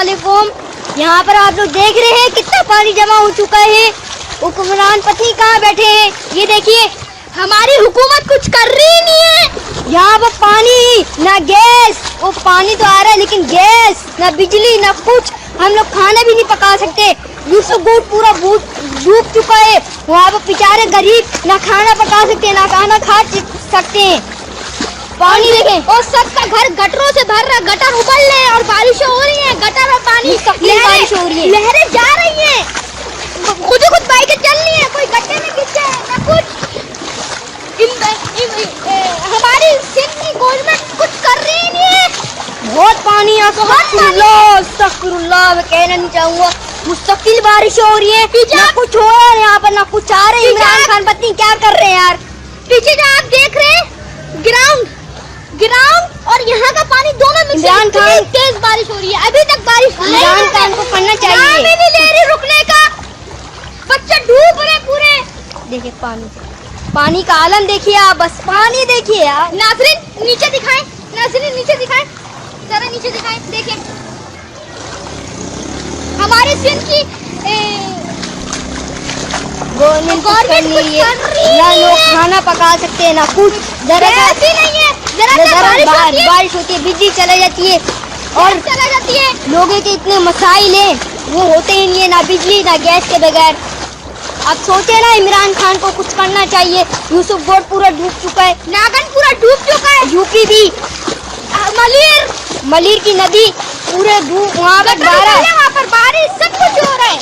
अस्सलामुअलैकुम। यहाँ पर आप लोग देख रहे हैं कितना पानी जमा हो चुका है। हुक्मरान पति कहाँ बैठे हैं? ये देखिए, हमारी हुकूमत कुछ कर रही नहीं है। यहाँ पर पानी ना गैस, वो पानी तो आ रहा है लेकिन गैस ना बिजली ना कुछ। हम लोग खाना भी नहीं पका सकते। यूसुफ गोट पूरा डूब चुका है। वहाँ पर बेचारे गरीब ना खाना पका सकते ना खाना खा सकते हैं। पानी देखें और सबका घर गटरों से भर रहा, गटर उबल रहे हैं और बारिशें हो रही हैं। गटर और पानी बारिश हो रही है, लहरें जा रही हैं, खुद ही खुद बाइकें चल रही हैं, कोई गड्ढे में गिर जाए ना कुछ। हमारी सिंध की गवर्नमेंट कुछ कर रही नहीं है। बहुत पानी है, अस्तगफिरुल्लाह मैं कहना नहीं चाहूँगा। मुस्तकिल बारिश हो रही है, ना कुछ हो रहा है यहाँ पर ना कुछ आ रहे हैं। इमरान खान पत्नी क्या कर रहे हैं यार? पीछे जो आप देख रहे हैं ग्राउंड और यहाँ का पानी दोनों मिक्स है। तेज बारिश हो रही है, अभी तक बारिश इमरान खान को करना चाहिए। नहीं ले रही रुकने का, बच्चे डूब रहे पूरे। देखिए पानी का आलम देखिए आप, बस पानी देखिए यार। नाज़रीन नीचे दिखाएं, नाज़रीन नीचे दिखाएं, जरा नीचे दिखाएं। देखिए हमारे सिंध की गवर्नमेंट ना लोग खाना पका सकते हैं ना कुछ। बारिश होती है, बिजली चला जाती है और चला जाती है। लोगों के इतने मसाइल हैं, वो होते ही नहीं है, ना बिजली ना गैस के बगैर। अब सोचे ना इमरान खान को कुछ करना चाहिए। यूसुफ गोट पूरा डूब चुका है, नागन पूरा डूब चुका है, यूपी भी, मलिर की नदी पूरे डूब, वहाँ पर बारिश सब कुछ हो रहा है।